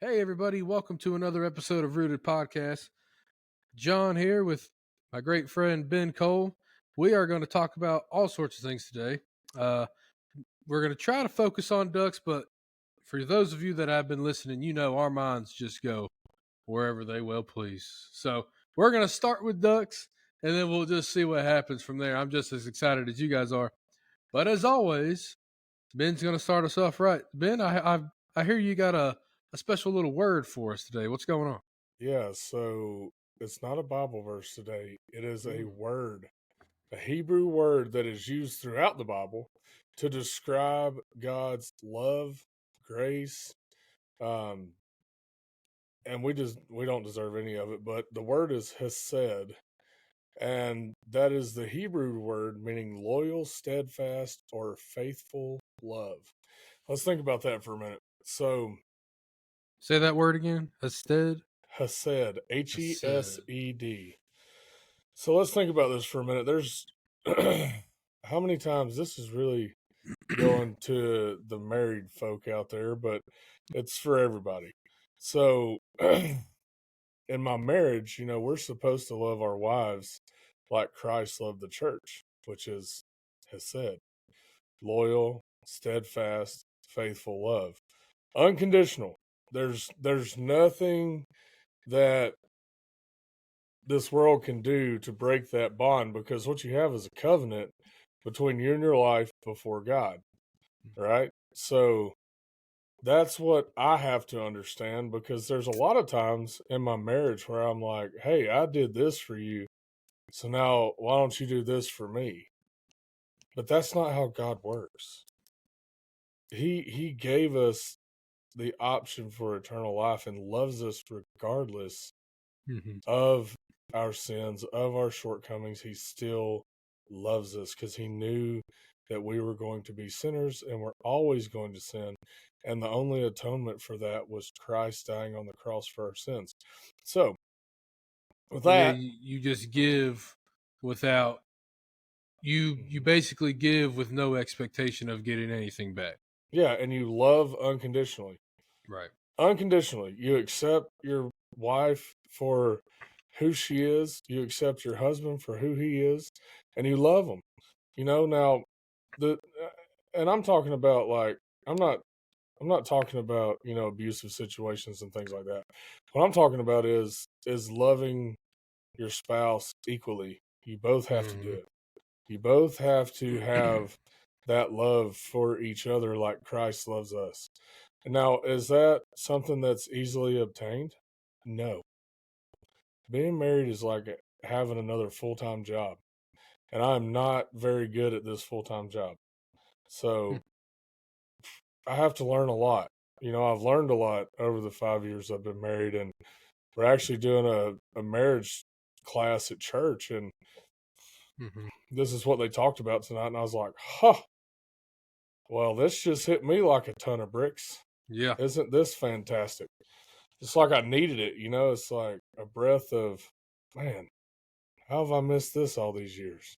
Hey, everybody, welcome to another episode of Rooted Podcast. John here with my great friend Ben Cole. We are going to talk about all sorts of things today. We're going to try to focus on ducks, but for those of you that have been listening, you know our minds just go wherever they well please. So we're going to start with ducks, and then we'll just see what happens from there. I'm just as excited as you guys are. But as always, Ben's going to start us off right. Ben, I hear you got a special little word for us today. What's going on? Yeah, so it's not a Bible verse today. It is a word, a Hebrew word that is used throughout the Bible to describe God's love, grace, um, and we don't deserve any of it, but the word is hesed, and that is the Hebrew word meaning loyal, steadfast, or faithful love. Let's think about that for a minute. So, Say that word again. Hesed. hesed, Hesed. Hesed. So let's think about this for a minute. There's how many times this is really going to the married folk out there, but it's for everybody. So in my marriage, we're supposed to love our wives like Christ loved the church, which has said loyal, steadfast, faithful love. Unconditional. There's nothing that this world can do to break that bond, because what you have is a covenant between you and your life before God, right? So that's what I have to understand, because there's a lot of times in my marriage where I'm like, hey, I did this for you, so now why don't you do this for me? But that's not how God works. He gave us the option for eternal life and loves us regardless of our sins, of our shortcomings. He still loves us because he knew that we were going to be sinners and we're always going to sin. And the only atonement for that was Christ dying on the cross for our sins. So, with Yeah, that, you just give without you basically give with no expectation of getting anything back. yeah, and you love unconditionally. Right. Unconditionally. You accept your wife for who she is, you accept your husband for who he is, and you love him. Now the and I'm talking about, like, I'm not talking about, abusive situations and things like that. What I'm talking about is loving your spouse equally. You both have to do Mm-hmm. it. You both have to have that love for each other like Christ loves us. Now, is that something that's easily obtained? No. Being married is like having another full-time job, and I'm not very good at this full-time job. So I have to learn a lot. I've learned a lot over the 5 years I've been married, and we're actually doing a marriage class at church, and Mm-hmm. this is what they talked about tonight, and I was like, huh, well, this just hit me like a ton of bricks. Yeah. Isn't this fantastic? It's like I needed it, it's like a breath of, man, how have I missed this all these years?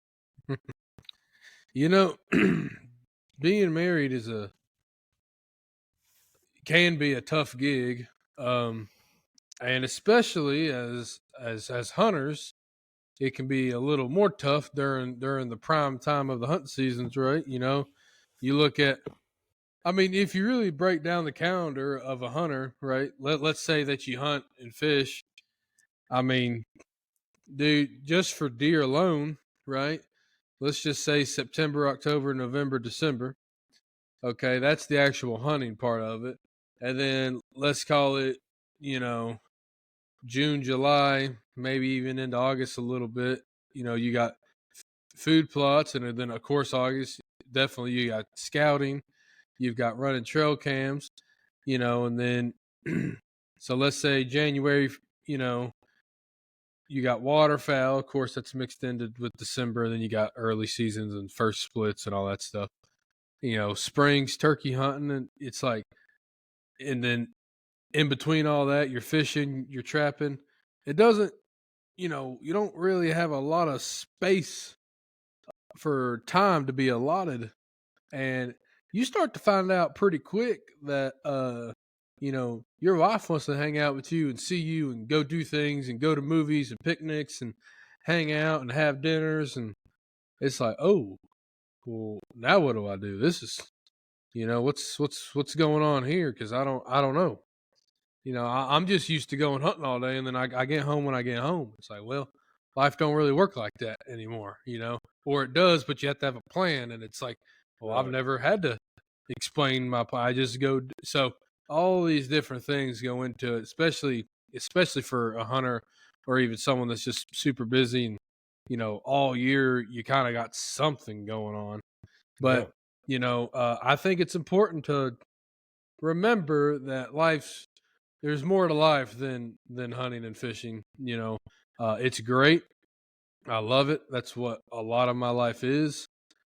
You know, being married can be a tough gig, and especially as hunters, it can be a little more tough during the prime time of the hunting seasons, right? You look at, I mean, if you really break down the calendar of a hunter, right? Let's say that you hunt and fish. I mean, dude, just for deer alone, right? Let's just say September, October, November, December. Okay, that's the actual hunting part of it. And then let's call it, you know, June, July, maybe even into August a little bit. You got food plots, and then of course August, definitely you got scouting, you've got running trail cams, and then so let's say January, you know, you got waterfowl. Of course, that's mixed into with December. Then you got early seasons and first splits and all that stuff. Springs, turkey hunting, and it's like, and then in between all that, you're fishing, you're trapping. It doesn't, you don't really have a lot of space for time to be allotted, and you start to find out pretty quick that your wife wants to hang out with you and see you and go do things and go to movies and picnics and hang out and have dinners. And it's like, oh, well, now what do I do? This is, what's going on here? Cause I don't know. I'm just used to going hunting all day, and then I get home when I get home. It's like, well, life don't really work like that anymore, or it does, but you have to have a plan. And it's like, well, I've Right. never had to explain my plan. I just go. So all these different things go into it, especially for a hunter or even someone that's just super busy and all year you kind of got something going on. Yeah. But I think it's important to remember that there's more to life than hunting and fishing. It's great. I love it. That's what a lot of my life is.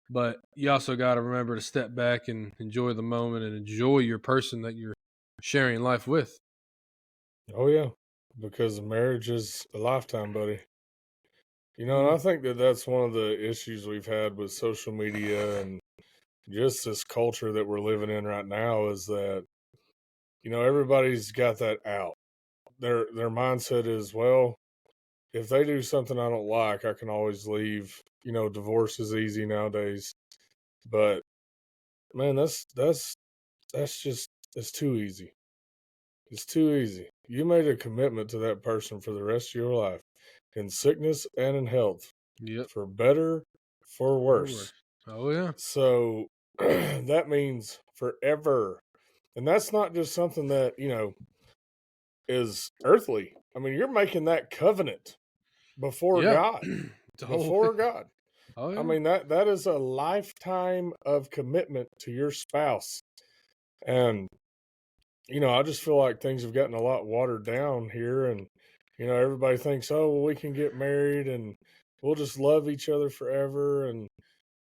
But you also got to remember to step back and enjoy the moment and enjoy your person that you're sharing life with. Oh yeah. Because marriage is a lifetime, buddy. And I Mm, think that that's one of the issues we've had with social media and just this culture that we're living in right now is that everybody's got that out. Their mindset is, well, if they do something I don't like, I can always leave. Divorce is easy nowadays, but man, that's just it's too easy. It's too easy. You made a commitment to that person for the rest of your life, in sickness and in health, yep. for better, for Or worse. worse. Oh yeah. So that means forever. And that's not just something that, is earthly. I mean, you're making that covenant before Yeah. God. Oh, Before God. oh I yeah. mean, that is a lifetime of commitment to your spouse. And, I just feel like things have gotten a lot watered down here. And, everybody thinks, oh, well, we can get married and we'll just love each other forever. And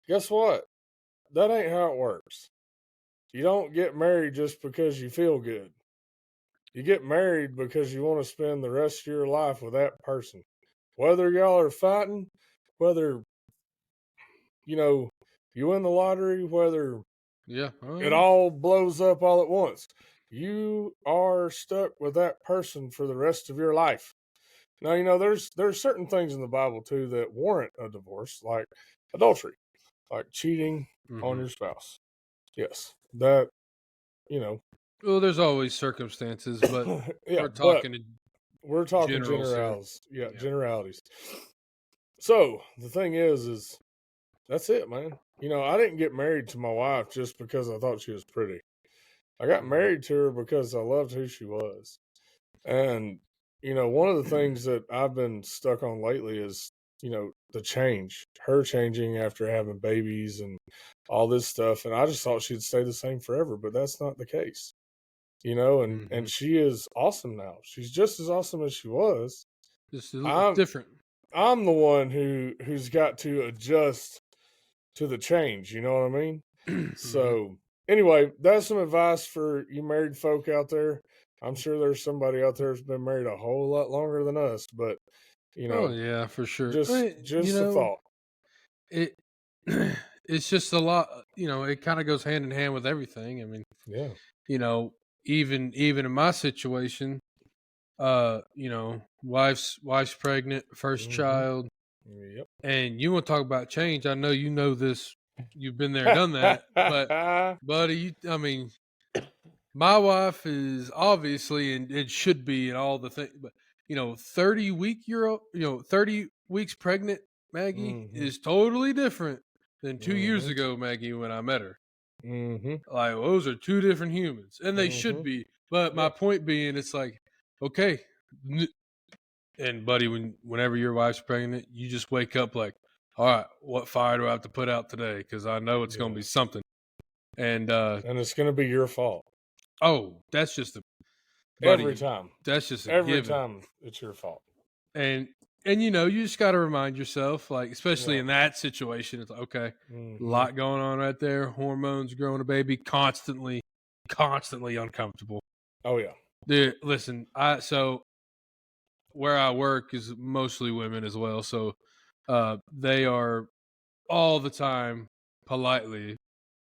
guess what? That ain't how it works. You don't get married just because you feel good. You get married because you want to spend the rest of your life with that person. Whether y'all are fighting, whether, you know, you win the lottery, whether Yeah. Oh it yeah. all blows up all at once, you are stuck with that person for the rest of your life. Now, there's certain things in the Bible too that warrant a divorce, like adultery, like cheating on Hmm. your spouse. Yes. That, you know, Well, there's always circumstances, but yeah, we're but talking in we're talking generals here. generalities. Yeah, Yeah. generalities. So the thing is that's it, man. I didn't get married to my wife just because I thought she was pretty. I got Hmm. married to her because I loved who she was. And, one of the things that I've been stuck on lately is, the change, her changing after having babies and all this stuff. And I just thought she'd stay the same forever, but that's not the case, and Hmm. she is awesome now. She's just as awesome as she was. Just I'm different. I'm the one who's got to adjust to the change, you know what I mean? Hmm. So anyway, that's some advice for you married folk out there. I'm sure there's somebody out there that's been married a whole lot longer than us, but you Oh know, yeah, for sure. just just a thought. It it's just a lot. It kind of goes hand in hand with everything. I mean, Yeah. you know, even in my situation, wife's pregnant, first Mm-hmm. child, Yep. and you want to talk about change. I know you know this. You've been there, done that, but buddy, I mean, my wife is obviously, and it should be, and all the things, but 30 weeks pregnant, Maggie mm-hmm. is totally different than 2 years Mm-hmm. ago, Maggie, when I met her. Mm-hmm. Like, those are two different humans, and they should Mm-hmm. be. But my Yeah. point being, it's like, okay, and buddy, whenever your wife's pregnant, you just wake up like, all right, what fire do I have to put out today? Because I know it's going to Yeah. be something. And And it's gonna be your fault. oh, that's just a Every buddy. time. That's just a Every given. time it's your fault. And you just got to remind yourself, like, especially Yeah. in that situation, it's like, okay, a Mm-hmm. lot going on right there. Hormones growing a baby, constantly uncomfortable. Oh yeah. Dude, listen, so where I work is mostly women as well, so they are all the time politely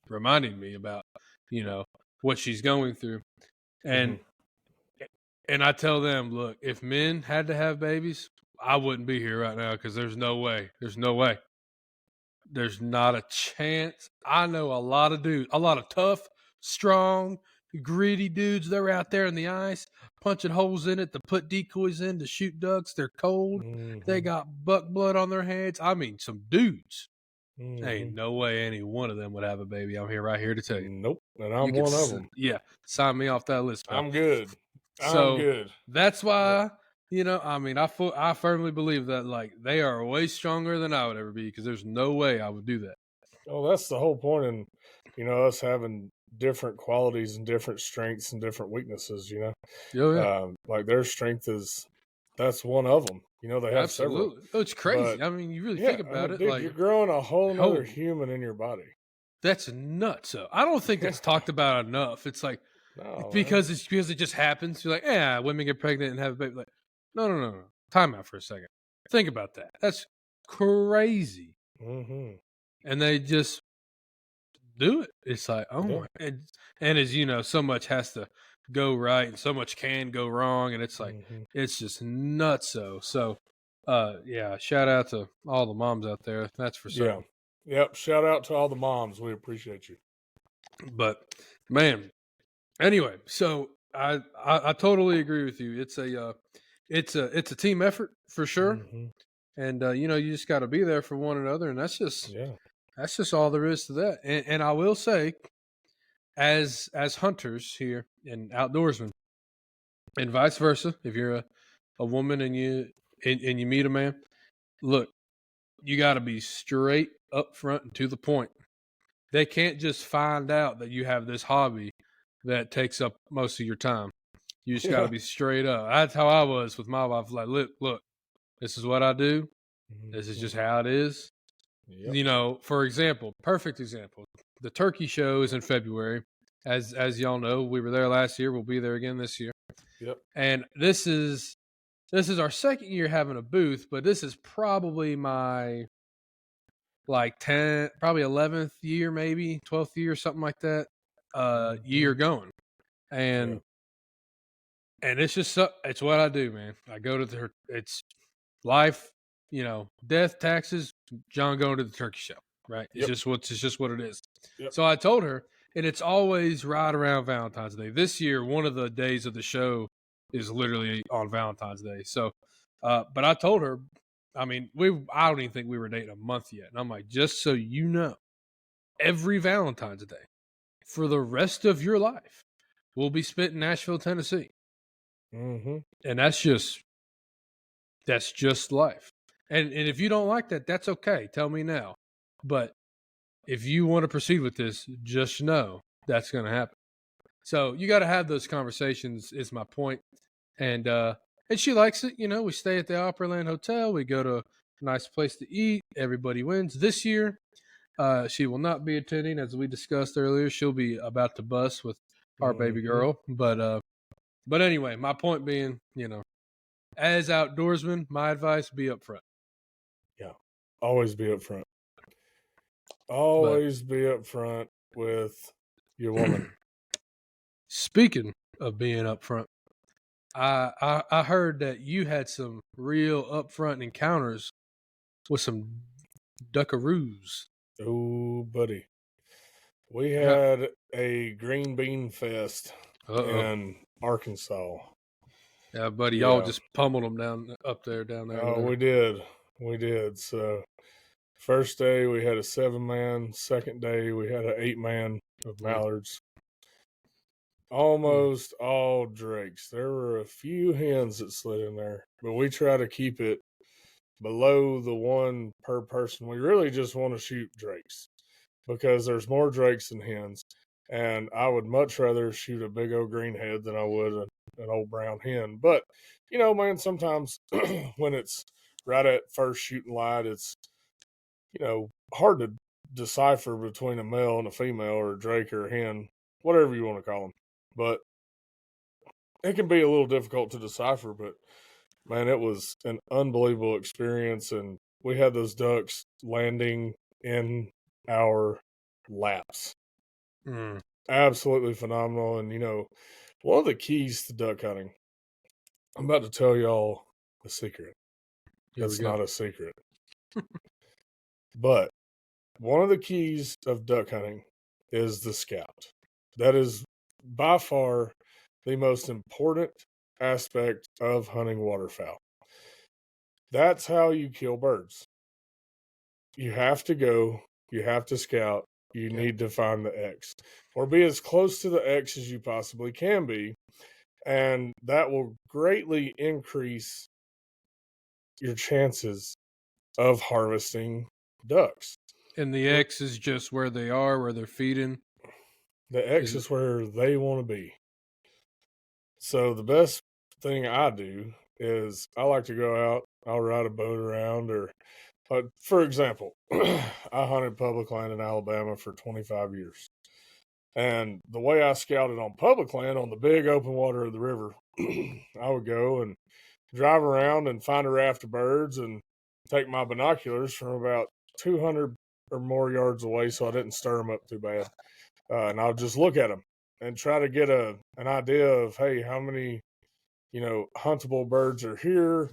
reminding me about, what she's going through. And I tell them, look, if men had to have babies, I wouldn't be here right now because there's no way. There's no way. There's not a chance. I know a lot of dudes, a lot of tough, strong, gritty dudes. They're out there in the ice punching holes in it to put decoys in to shoot ducks. They're cold. They got buck blood on their hands. I mean, some dudes. Ain't no way any one of them would have a baby. I'm here right here to tell you. Nope. And You I'm could, one of them. yeah, sign me off that list, pal. I'm good. So I'm good. that's why, I mean, I firmly believe that like they are way stronger than I would ever be because there's no way I would do that. Well, that's the whole point in, us having different qualities and different strengths and different weaknesses, Oh, yeah. like their strength that's one of them. They have several. Absolutely. Oh, it's crazy. But I mean, you really yeah, think about it, dude, like you're growing a whole nother human in your body. that's nuts. So I don't think that's talked about enough. It's like No, because it just happens. You're like, yeah, women get pregnant and have a baby. Like, no. Time out for a second. Think about that. That's crazy. And they just do it. It's like, oh my, and as you know, so much has to go right and so much can go wrong, and it's like it's just nuts. So yeah, shout out to all the moms out there, that's for certain. Yep, shout out to all the moms, we appreciate you. But man, anyway, so I totally agree with you. It's a team effort for sure. And you just got to be there for one another, and that's just all there is to that. And I will say, as hunters here and outdoorsmen, and vice versa, if you're a woman and you meet a man, look, you got to be straight up front and to the point. They can't just find out that you have this hobby that takes up most of your time. You just got to be straight up. That's how I was with my wife. Like, look, this is what I do. This is just how it is. Yep. For example, perfect example, the turkey show is in February. As y'all know, we were there last year. We'll be there again this year. Yep. And this is our second year having a booth, but this is probably my like 10, probably 11th year, maybe 12th year, something like that. Year going, and it's just it's what I do, man. I go to it's life, death, taxes, John going to the turkey show, right? It's just what it is. Yep. So I told her, and it's always right around Valentine's Day. This year, one of the days of the show is literally on Valentine's Day. So, but I told her, I mean, I don't even think we were dating a month yet. And I'm like, just so you know, every Valentine's Day for the rest of your life will be spent in Nashville, Tennessee. And that's just life. And if you don't like that, that's okay. Tell me now. But if you want to proceed with this, just know that's going to happen. So you got to have those conversations is my point. And she likes it. We stay at the Opryland Hotel. We go to a nice place to eat. Everybody wins. This year, she will not be attending, as we discussed earlier. She'll be about to bus with our baby girl. But anyway, my point being, as outdoorsmen, my advice, be up front. Yeah. Always be up front. Always be up front with your woman. Speaking of being up front, I heard that you had some real upfront encounters with some duckaroos. Oh, buddy. We had a green bean fest in Arkansas. Yeah, buddy, y'all just pummeled them down there. Oh, we did. So, first day we had a 7-man. Second day we had an 8-man of mallards. Almost all drakes. There were a few hens that slid in there, but we try to keep it below the one per person. We really just want to shoot drakes because there's more drakes than hens. And I would much rather shoot a big old green head than I would an old brown hen. But, man, sometimes when it's right at first shooting light, it's, hard to decipher between a male and a female or a drake or a hen, whatever you want to call them. But it can be a little difficult to decipher. But, man, it was an unbelievable experience. And we had those ducks landing in our laps. Absolutely phenomenal. And, One of the keys to duck hunting, I'm about to tell y'all a secret. Here we That's go. not a secret. But one of the keys of duck hunting is the scout. That is by far the most important aspect of hunting waterfowl. That's how you kill birds. You have to go, you have to scout, you need to find the X or be as close to the X as you possibly can be. And that will greatly increase your chances of harvesting ducks. And the X is just where they are, where they're feeding. The X is where they want to be. So the best thing I do is I like to go out, I'll ride a boat around, or for example, I hunted public land in Alabama for 25 years. And the way I scouted on public land on the big open water of the river, I would go and drive around and find a raft of birds and take my binoculars from about 200 or more yards away so I didn't stir them up too bad. And I'll just look at them and try to get an idea of, hey, how many, huntable birds are here?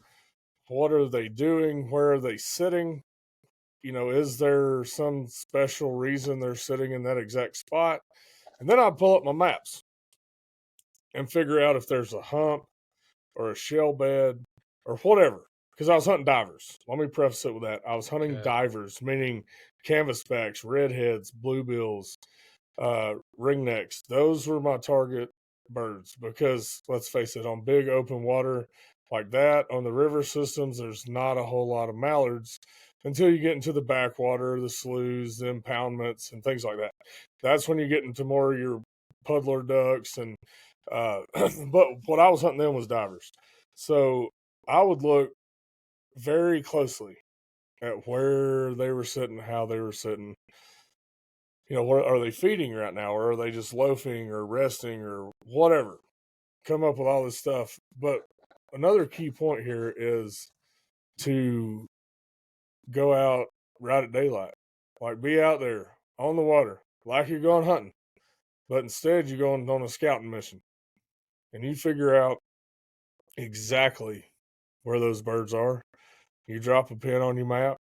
What are they doing? Where are they sitting? Is there some special reason they're sitting in that exact spot? And then I'll pull up my maps and figure out if there's a hump or a shell bed or whatever. Because I was hunting divers. Let me preface it with that. I was hunting divers, meaning canvasbacks, redheads, bluebills, ringnecks. Those were my target birds because, let's face it, on big open water like that, on the river systems, there's not a whole lot of mallards until you get into the backwater, the sloughs, the impoundments, and things like that. That's when you get into more of your puddler ducks. And but what I was hunting then was divers. So I would look very closely at where they were sitting, how they were sitting. Where are they feeding right now, or are they just loafing or resting or whatever? Come up with all this stuff. But another key point here is to go out right at daylight. Like, be out there on the water like you're going hunting. But instead, you're going on a scouting mission. And you figure out exactly where those birds are. You drop a pin on your map,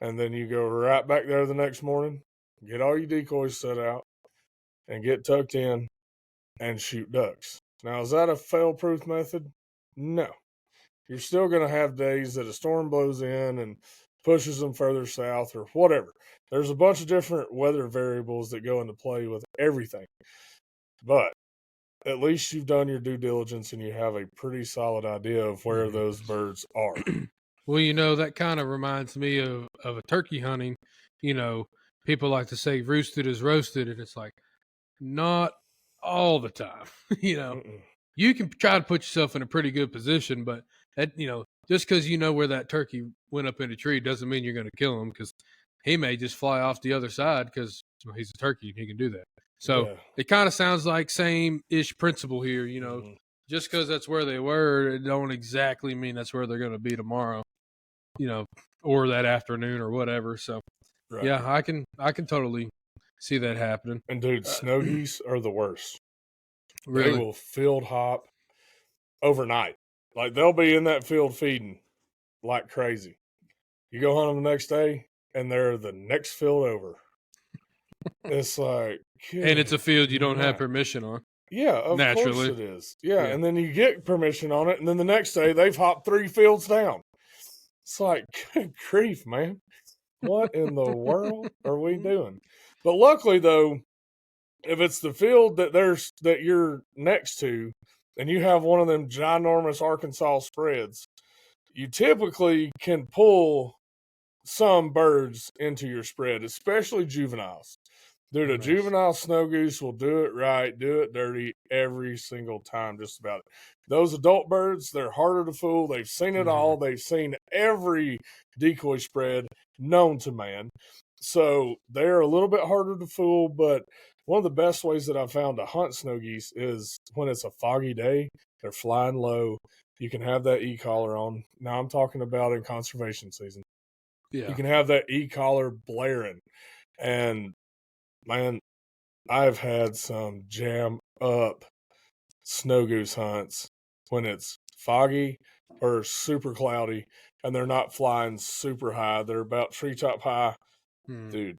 and then you go right back there the next morning, get all your decoys set out, and get tucked in and shoot ducks. Now, is that a fail-proof method? No. You're still going to have days that a storm blows in and pushes them further south or whatever. There's a bunch of different weather variables that go into play with everything. But at least you've done your due diligence and you have a pretty solid idea of where those birds are. Well, that kind of reminds me of a turkey hunting. People like to say roosted is roasted, and it's like not all the time. You can try to put yourself in a pretty good position, but just because you know where that turkey went up in a tree doesn't mean you're going to kill him, because he may just fly off the other side because he's a turkey and he can do that. So it kind of sounds like same-ish principle here. Just because that's where they were, it don't exactly mean that's where they're going to be tomorrow. Or that afternoon or whatever. So yeah, I can totally see that happening. And dude, snow geese are the worst. Really? They will field hop overnight. Like, they'll be in that field feeding like crazy. You go hunt them the next day, and they're the next field over. It's like, and it's a field you don't have permission on. Yeah, of naturally. course it is. Yeah, and then you get permission on it, and then the next day they've hopped 3 fields down. It's like, good grief, man. What in the world are we doing? But luckily, though, if it's the field that you're next to, and you have one of them ginormous Arkansas spreads, you typically can pull some birds into your spread, especially juveniles. Dude, a juvenile snow goose will do it right, do it dirty every single time, just about it. Those adult birds, they're harder to fool. They've seen it all. They've seen every decoy spread known to man. So they're a little bit harder to fool, but one of the best ways that I've found to hunt snow geese is when it's a foggy day, they're flying low. You can have that e-collar on. Now I'm talking about in conservation season. Yeah. You can have that e-collar blaring. And man, I've had some jam up snow goose hunts when it's foggy or super cloudy and they're not flying super high. They're about treetop high. Hmm. Dude,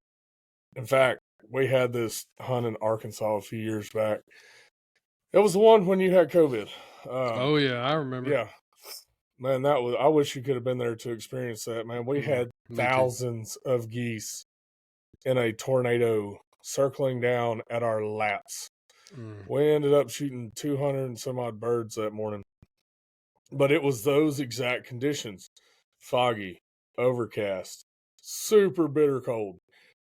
in fact, we had this hunt in Arkansas a few years back. It was the one when you had COVID. Oh yeah, I remember. Yeah, man, that was. I wish you could have been there to experience that, man. We had Me too. thousands of geese in a tornado circling down at our laps. Mm. We ended up shooting 200 and some odd birds that morning. But it was those exact conditions: foggy, overcast, super bitter cold.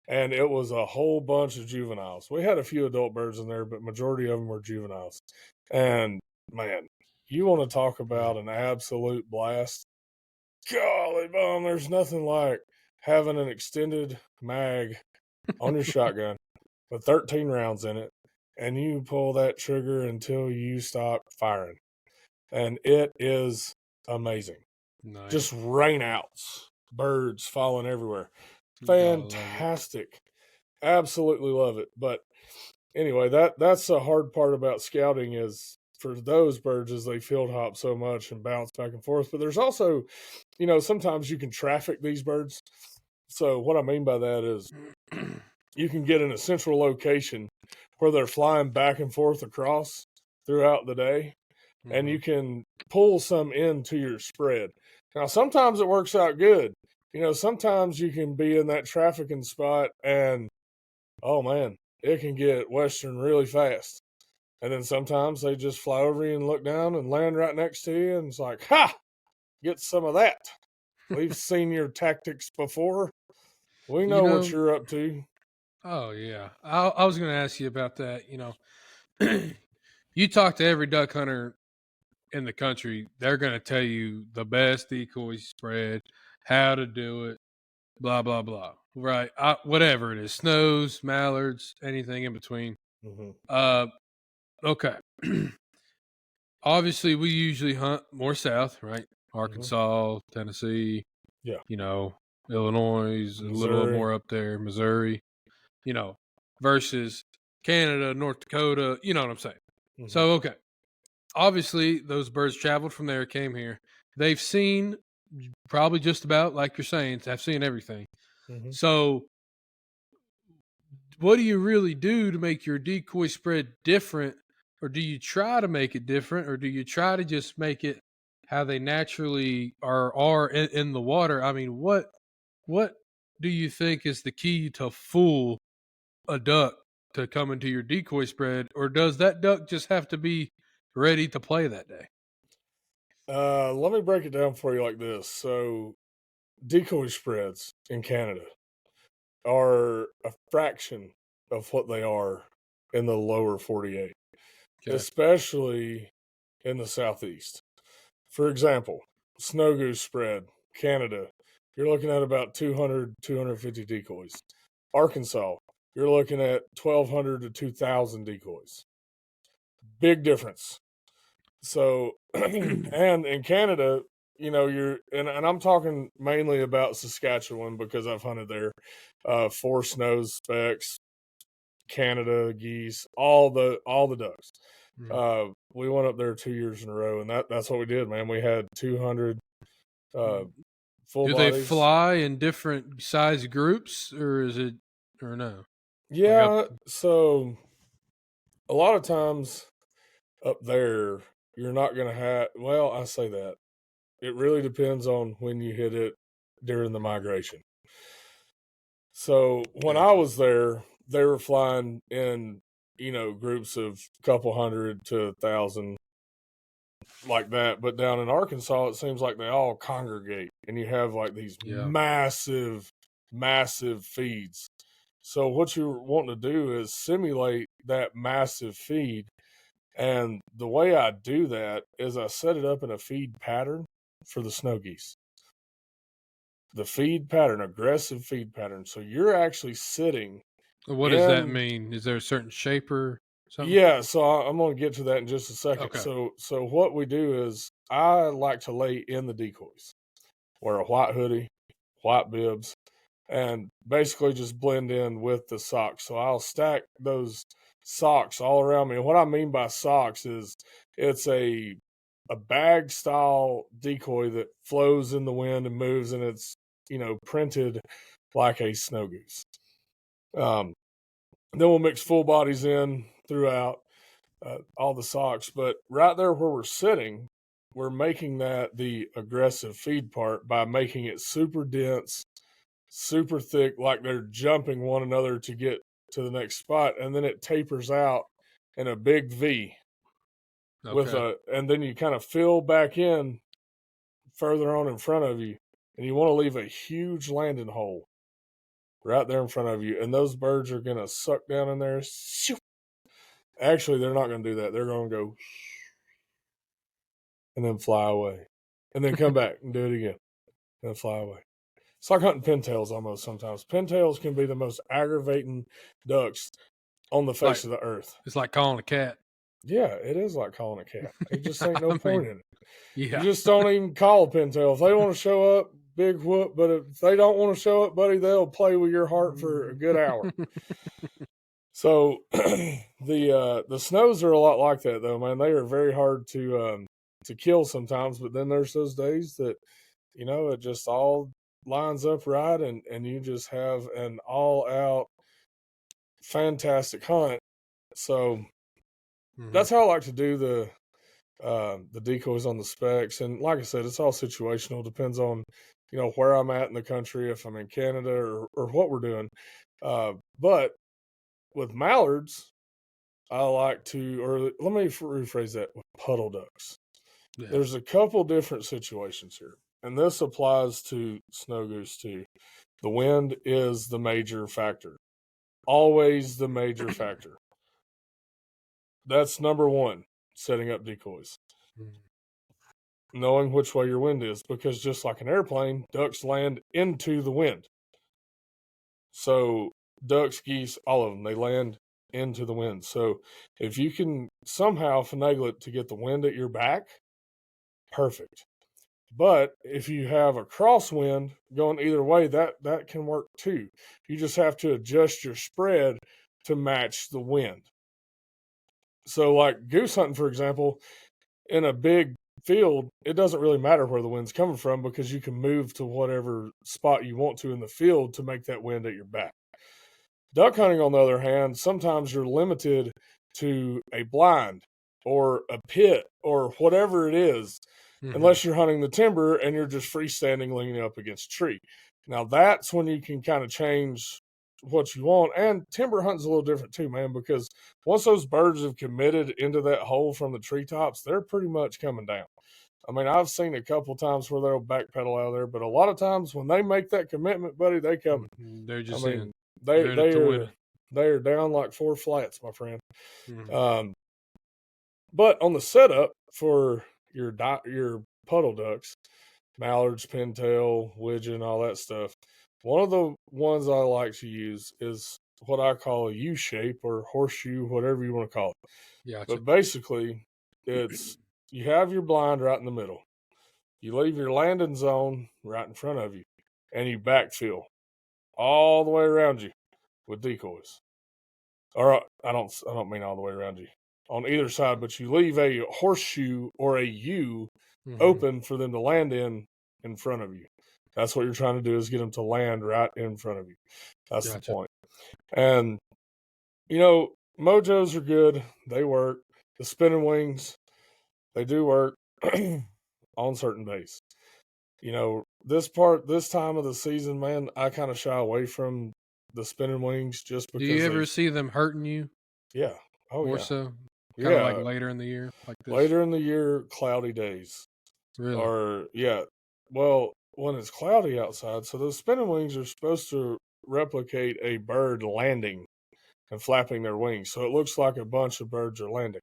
And it was a whole bunch of juveniles. We had a few adult birds in there, but majority of them were juveniles. And man, you want to talk Mm. about an absolute blast? Golly bum, there's nothing like having an extended mag on your shotgun with 13 rounds in it, and you pull that trigger until you stop firing. And it is amazing. Nice. Just rainouts, birds falling everywhere. Gotta love it. Fantastic. Absolutely love it. But anyway, that's the hard part about scouting is for those birds is they field hop so much and bounce back and forth. But there's also, sometimes you can traffic these birds. So what I mean by that is you can get in a central location where they're flying back and forth across throughout the day, and Mm-hmm. you can pull some into your spread. Now, sometimes it works out good. Sometimes you can be in that trafficking spot and, oh man, it can get western really fast. And then sometimes they just fly over you and look down and land right next to you. And it's like, ha, get some of that. We've seen your tactics before. We You know what know, you're up to. oh yeah. I was gonna ask you about that. You talk to every duck hunter in the country, they're gonna tell you the best decoy spread, how to do it, blah blah blah. Right? Whatever it is, snows, mallards, anything in between. Mm-hmm. Uh, okay. Obviously, we usually hunt more south, right? Mm-hmm. Arkansas, Tennessee, Yeah. you know, Illinois, a little Missouri. more up there, Missouri, you know, versus Canada, North Dakota, you know what I'm saying? Mm-hmm. So, okay. Obviously, those birds traveled from there, came here. They've seen probably just about, like you're saying, have seen everything. Mm-hmm. So, what do you really do to make your decoy spread different? Or do you try to make it different? Or do you try to just make it how they naturally are in the water? I mean, what do you think is the key to fool a duck to come into your decoy spread, or does that duck just have to be ready to play that day? Let me break it down for you like this. So, decoy spreads in Canada are a fraction of what they are in the lower 48, Okay. especially in the southeast. For example, snow goose spread, Canada, you're looking at about 200, 250 decoys. Arkansas, you're looking at 1,200 to 2,000 decoys. Big difference. So, and in Canada, and I'm talking mainly about Saskatchewan because I've hunted there. Four snows, specks, Canada geese, all the ducks. Mm. We went up there 2 years in a row, and that's what we did, man. We had 200 uh, full Do they bodies. fly in different size groups, or is it, or no? Like up. Yeah, so a lot of times up there, you're not going to have. Well, I say that it really depends on when you hit it during the migration. So when I Gotcha. was there, they were flying in, groups of a couple hundred to 1,000 like that. But down in Arkansas, it seems like they all congregate and you have like these Yeah. massive, massive feeds. So what you're wanting to do is simulate that massive feed. And the way I do that is I set it up in a feed pattern for the snow geese. The feed pattern, aggressive feed pattern. So you're actually sitting What does that in. mean? Is there a certain shape or something? Yeah, so I'm going to get to that in just a second. Okay. So what we do is I like to lay in the decoys, wear a white hoodie, white bibs, and basically just blend in with the socks. So I'll stack those socks all around me. And what I mean by socks is it's a bag style decoy that flows in the wind and moves, and it's, printed like a snow goose. Then we'll mix full bodies in throughout all the socks. But right there where we're sitting, we're making that the aggressive feed part by making it super dense, super thick, like they're jumping one another to get to the next spot. And then it tapers out in a big V and then you kind of fill back in further on in front of you. And you want to leave a huge landing hole right there in front of you. And those birds are going to suck down in there. Actually, they're not going to do that. They're going to go and then fly away. And then come back and do it again. And fly away. It's like hunting pintails almost sometimes. Pintails can be the most aggravating ducks on the face of the earth. It's like calling a cat. Yeah, it is like calling a cat. It just ain't no point in it. Yeah. You just don't even call a pintail. If they want to show up, big whoop. But if they don't want to show up, buddy, they'll play with your heart for a good hour. So the snows are a lot like that, though, man. They are very hard to kill sometimes. But then there's those days that, it just all lines up right, and you just have an all-out fantastic hunt. So that's how I like to do the decoys on the specs. And like I said, it's all situational. Depends on, where I'm at in the country, if I'm in Canada or what we're doing. But with mallards, I like to, or let me rephrase that, with puddle ducks. Yeah. There's a couple different situations here, and this applies to snow goose too. The wind is the major factor. Always the major factor. That's number one, setting up decoys. Knowing which way your wind is, because just like an airplane, ducks land into the wind. So ducks, geese, all of them, they land into the wind. So if you can somehow finagle it to get the wind at your back, perfect. But if you have a crosswind going either way, that can work too. You just have to adjust your spread to match the wind. So like goose hunting, for example, in a big field, it doesn't really matter where the wind's coming from, because you can move to whatever spot you want to in the field to make that wind at your back. Duck hunting, on the other hand, sometimes you're limited to a blind or a pit or whatever it is, unless you're hunting the timber and you're just freestanding leaning up against a tree. Now that's when you can kind of change what you want. And timber hunting's a little different too, man, because once those birds have committed into that hole from the treetops, they're pretty much coming down. I mean, I've seen a couple times where they'll backpedal out of there, but a lot of times when they make that commitment, buddy, they come. They're just they are down like 4 flats, my friend. But on the setup for your puddle ducks, mallards, pintail, widgeon, all that stuff, one of the ones I like to use is what I call a U shape or horseshoe, whatever you want to call it. Gotcha. But basically, it's you have your blind right in the middle. You leave your landing zone right in front of you, and you backfill all the way around you with decoys. Or I don't mean all the way around you, on either side, but you leave a horseshoe or a U open for them to land in front of you. That's what you're trying to do, is get them to land right in front of you. That's Gotcha. The point. And, mojos are good. They work. The spinning wings, they do work on certain days. This time of the season, man, I kind of shy away from the spinning wings just because. Do you ever see them hurting you? Yeah. Oh, More so? Kind of like later in the year? Like this? Later in the year, cloudy days. Really? Or, yeah. Well, when it's cloudy outside, so those spinning wings are supposed to replicate a bird landing and flapping their wings. So it looks like a bunch of birds are landing.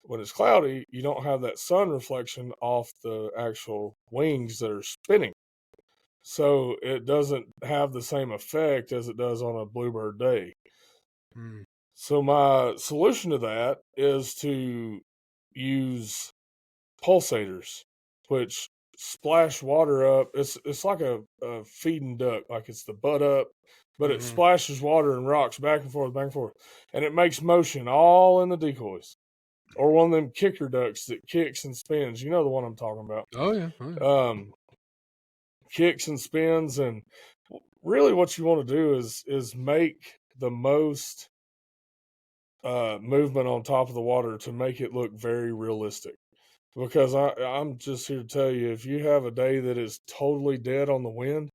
When it's cloudy, you don't have that sun reflection off the actual wings that are spinning. So it doesn't have the same effect as it does on a bluebird day. So my solution to that is to use pulsators, which splash water up. It's like a feeding duck, like it's the butt up, but it Mm-hmm. splashes water and rocks back and forth, and it makes motion all in the decoys. Or one of them kicker ducks that kicks and spins. You know the one I'm talking about. Oh yeah. Oh yeah. Kicks and spins, and really what you want to do is make the most movement on top of the water to make it look very realistic. Because I'm just here to tell you, if you have a day that is totally dead on the wind,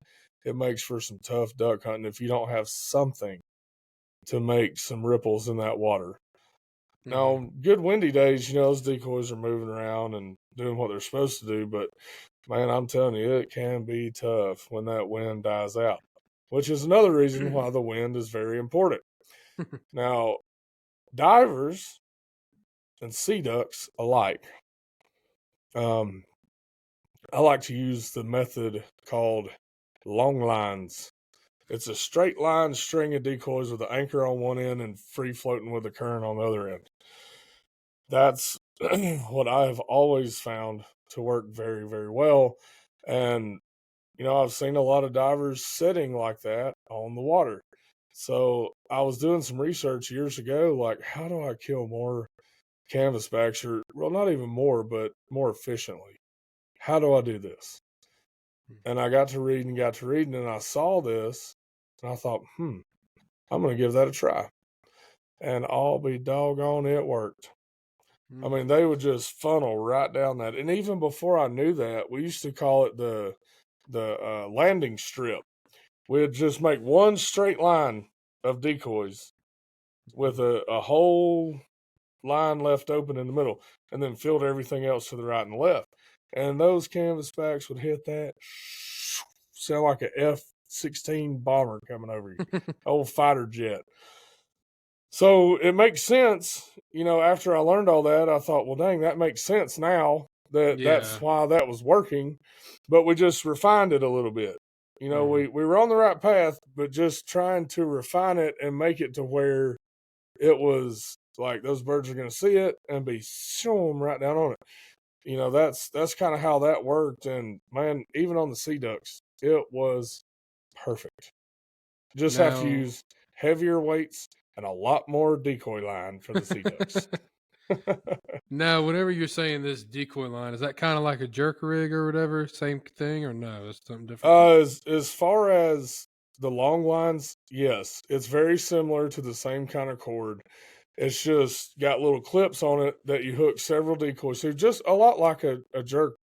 it makes for some tough duck hunting if you don't have something to make some ripples in that water. Mm-hmm. Now, good windy days, those decoys are moving around and doing what they're supposed to do, but man, I'm telling you, it can be tough when that wind dies out, which is another reason why the wind is very important. Now, divers and sea ducks alike, um, I like to use the method called long lines. It's a straight line string of decoys with an anchor on one end and free floating with a current on the other end. That's what I have always found to work very, very well. And, I've seen a lot of divers sitting like that on the water. So I was doing some research years ago, like, how do I kill more canvasbacks, or, well, not even more, but more efficiently? How do I do this? And I got to reading, and I saw this, and I thought, I'm going to give that a try. And I'll be doggone, it worked. I mean, they would just funnel right down that. And even before I knew that, we used to call it the landing strip. We'd just make one straight line of decoys with a whole line left open in the middle, and then filled everything else to the right and left. And those canvasbacks would hit that, sound like a F-16 bomber coming over you, old fighter jet. So it makes sense, after I learned all that, I thought, well, dang, that makes sense now that's Yeah. why that was working. But we just refined it a little bit. Mm-hmm. We were on the right path, but just trying to refine it and make it to where it was like those birds are going to see it and be shoom right down on it. That's kind of how that worked. And man, even on the sea ducks, it was perfect. Just have to Now, use heavier weights and a lot more decoy line for the sea ducks. now, whenever you're saying this decoy line, is that kind of like a jerk rig or whatever? Same thing, or no? It's something different. As far as the long lines, yes, it's very similar to the same kind of cord. It's just got little clips on it that you hook several decoys to, just a lot like a jerk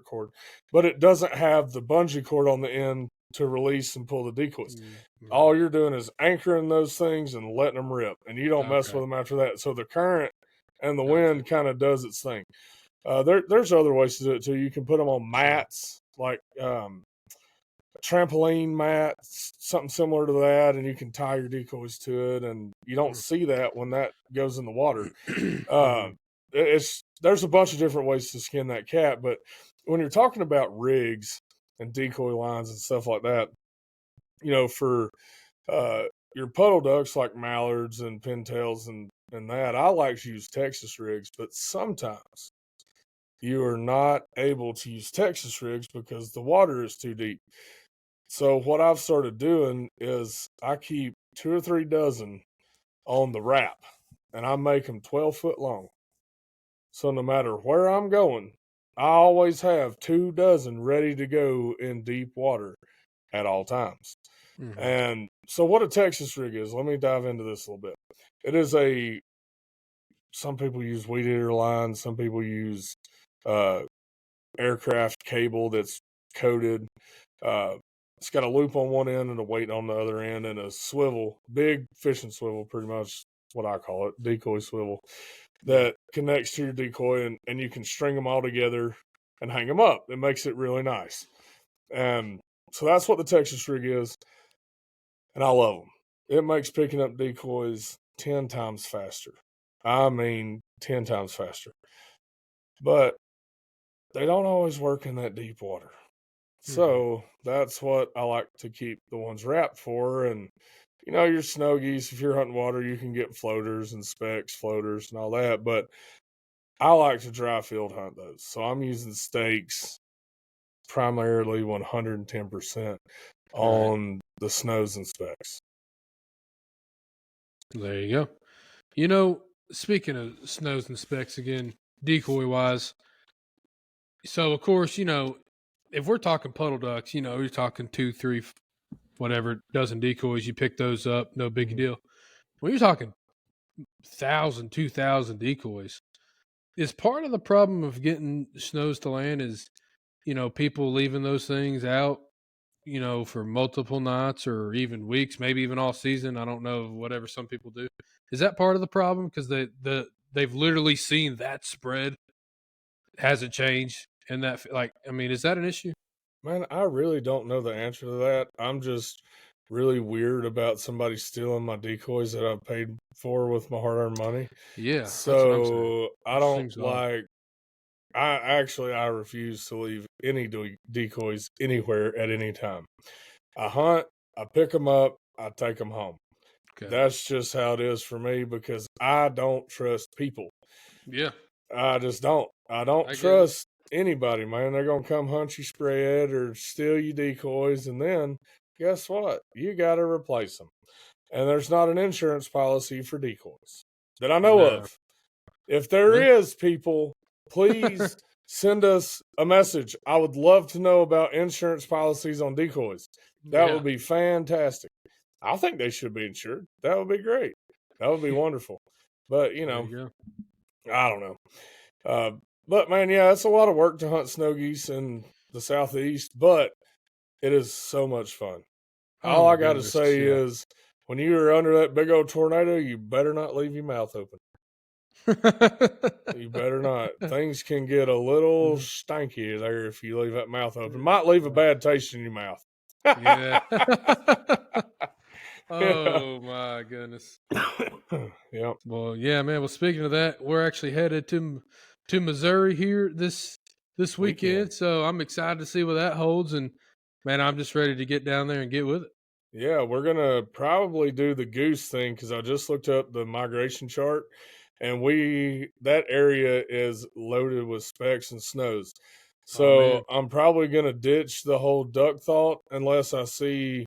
cord, but it doesn't have the bungee cord on the end to release and pull the decoys. Right. All you're doing is anchoring those things and letting them rip, and you don't mess Okay. with them after that. So the current and the Gotcha. wind kind of does its thing. There's other ways to do it too. You can put them on mats, like trampoline mat, something similar to that, and you can tie your decoys to it, and you don't see that when that goes in the water. Mm-hmm. There's a bunch of different ways to skin that cat, but when you're talking about rigs and decoy lines and stuff like that, for uh, your puddle ducks like mallards and pintails and that, I like to use Texas rigs, but sometimes you are not able to use Texas rigs because the water is too deep. So what I've started doing is I keep 2 or 3 dozen on the wrap, and I make them 12 foot long. So no matter where I'm going, I always have 2 dozen ready to go in deep water at all times. Mm-hmm. And so what a Texas rig is, let me dive into this a little bit. It is some people use weed eater line, some people use uh, aircraft cable that's coated. Uh, it's got a loop on one end and a weight on the other end, and a swivel, big fishing swivel, pretty much what I call it, decoy swivel, Yeah. that connects to your decoy, and you can string them all together and hang them up. It makes it really nice. And so that's what the Texas rig is, and I love them. It makes picking up decoys 10 times faster. I mean, 10 times faster. But they don't always work in that deep water. Mm-hmm. So that's what I like to keep the ones wrapped for. And, your snow geese, if you're hunting water, you can get floaters and specks, floaters and all that. But I like to dry field hunt those. So I'm using stakes primarily 110% Right. on the snows and specks. There you go. Speaking of snows and specks again, decoy wise. So of course, if we're talking puddle ducks, you're talking two, three, whatever dozen decoys. You pick those up, no big Mhm. deal. When you're talking 1,000, 2,000 decoys, is part of the problem of getting snows to land is, people leaving those things out, for multiple nights or even weeks, maybe even all season. I don't know, whatever some people do. Is that part of the problem? Because they've literally seen that spread hasn't changed, and that is that an issue? Man, I really don't know the answer to that. I'm just really weird about somebody stealing my decoys that I've paid for with my hard-earned money. Yeah, that's what I'm saying. So I It just don't seems odd. like. I refuse to leave any decoys anywhere at any time. I hunt, I pick them up, I take them home. Okay. That's just how it is for me because I don't trust people. Yeah, I just don't. I don't I get it. trust anybody, man. They're gonna come hunt you spread or steal you decoys, and then guess what? You got to replace them. And there's not an insurance policy for decoys that I know No, of. If there really. is, people, please send us a message. I would love to know about insurance policies on decoys. That Yeah, would be fantastic. I think they should be insured. That would be great. That would be wonderful. But there you go. I don't know. Uh, but man, yeah, it's a lot of work to hunt snow geese in the southeast, but it is so much fun. Oh All my I got to goodness, say yeah. is, when you are under that big old tornado, you better not leave your mouth open. You better not. Things can get a little stanky there if you leave that mouth open. Might leave a bad taste in your mouth. Yeah. Yeah. Oh my goodness. Yep. Well, yeah, man. Well, speaking of that, we're actually headed to Missouri here this Weekend. weekend, so I'm excited to see what that holds. And man, I'm just ready to get down there and get with it. Yeah, we're gonna probably do the goose thing because I just looked up the migration chart, and that area is loaded with specks and snows. Oh So man, I'm probably gonna ditch the whole duck thought unless I see,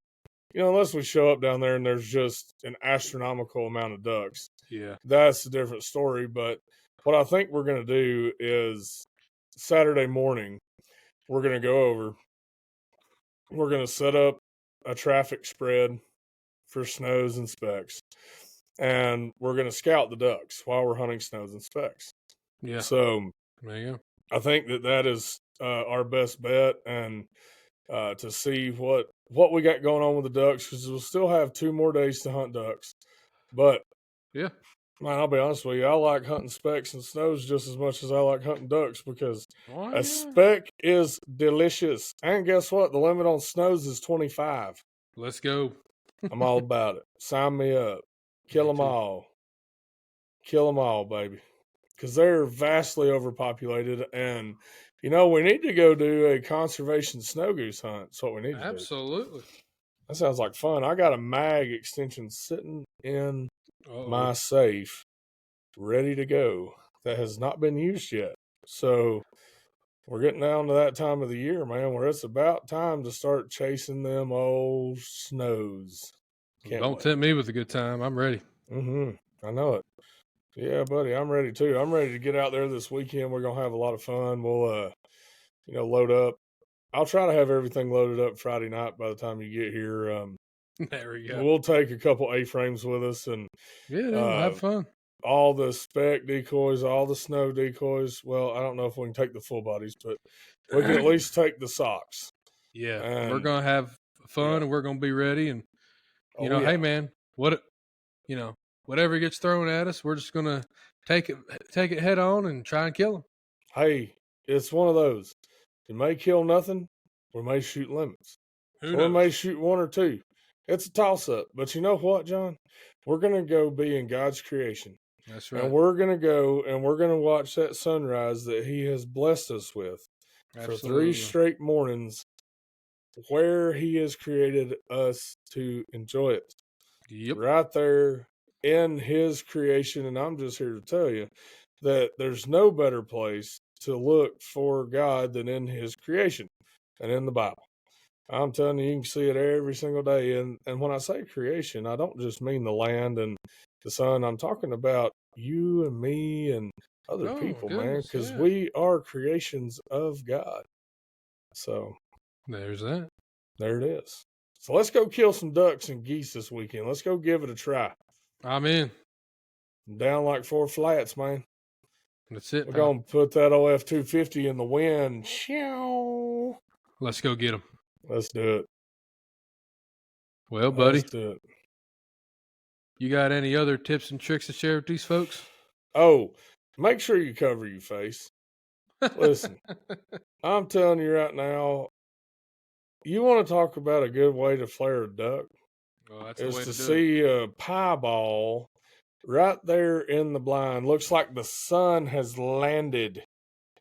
unless we show up down there and there's just an astronomical amount of ducks. yeah. That's a different story. But what I think we're gonna do is Saturday morning, we're gonna go over, we're gonna set up a traffic spread for snows and specks. And we're going to scout the ducks while we're hunting snows and specks. Yeah, So there you go. I think that is our best bet, and to see what we got going on with the ducks, because we'll still have 2 more days to hunt ducks. But Yeah. man, I'll be honest with you, I like hunting specks and snows just as much as I like hunting ducks because Oh a yeah. speck is delicious. And guess what? The limit on snows is 25. Let's go. I'm all about it. Sign me up. Kill Me them too. all. Kill them all, baby. Because they're vastly overpopulated. And, we need to go do a conservation snow goose hunt. That's what we need to do. Absolutely. That sounds like fun. I got a mag extension sitting in Uh-oh. my safe, ready to go, that has not been used yet. So we're getting down to that time of the year, man, where it's about time to start chasing them old snows. Can't Don't wait. tempt me with a good time. I'm ready. I know it. Yeah, buddy, I'm ready too. I'm ready to get out there this weekend. We're gonna have a lot of fun. We'll load up. I'll try to have everything loaded up Friday night by the time you get here. There we go. We'll take a couple A-frames with us and Yeah, dude, we'll uh, have fun. all the spec decoys, all the snow decoys. Well, I don't know if we can take the full bodies, but we can at least take the socks. Yeah, we're And gonna have yeah, fun and we're gonna be ready. And oh hey yeah. man, you know, whatever gets thrown at us, we're just gonna take it head on and try and kill them. Hey, it's one of those. We may kill nothing. We may shoot limits. Who Or we may knows? shoot one or two. It's a toss up. But you know what, John? We're going to go be in God's creation. That's And right. we're going to go and we're going to watch that sunrise that He has blessed us with for 3 Absolutely. straight mornings where He has created us to enjoy it. Yep. Right there in His creation. And I'm just here to tell you that there's no better place to look for God than in His creation. and in the Bible. I'm telling you, you can see it every single day. And when I say creation, I don't just mean the land and the sun. I'm talking about you and me and other Oh, people, man, goodness, because yeah. we are creations of God. So There's that. there it is. So let's go kill some ducks and geese this weekend. Let's go give it a try. I'm in. Down like 4 flats, man. That's it, We're pal. going to put that OF-250 in the wind. Shoo. Let's go get them. Let's do it. Well, buddy, Let's do it. you got any other tips and tricks to share with these folks? Oh, make sure you cover your face. Listen, I'm telling you right now, you want to talk about a good way to flare a duck Well, that's the is way to to do it. see a pieball right there in the blind. Looks like the sun has landed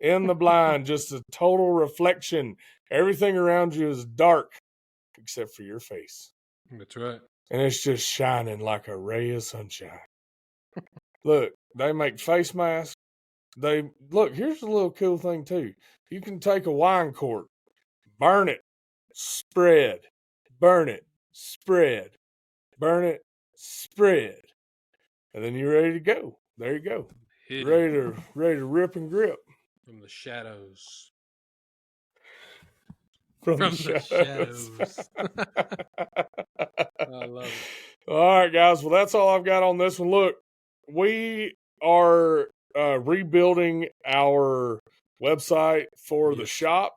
in the blind, just a total reflection. Everything around you is dark except for your face. That's right. And it's just shining like a ray of sunshine. Look, they make face masks. Here's a little cool thing too. You can take a wine cork, burn it, spread, burn it, spread, burn it, spread. And then you're ready to go. There you go. Hidden Ready to rip and grip. from the shadows. From From the the shadows. I love it. All right, guys. Well, that's all I've got on this one. Look, we are rebuilding our website for the Yes. shop.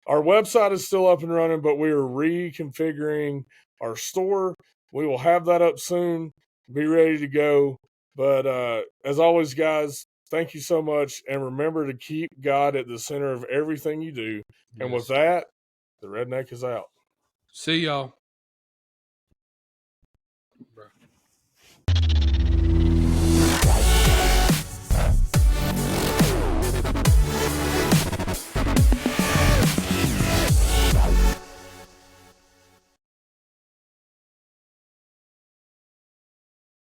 Our website is still up and running, but we are reconfiguring our store. We will have that up soon. Be ready to go. But as always, guys, thank you so much. And remember to keep God at the center of everything you do. And with Yes. that, the redneck is out. See y'all. Bro.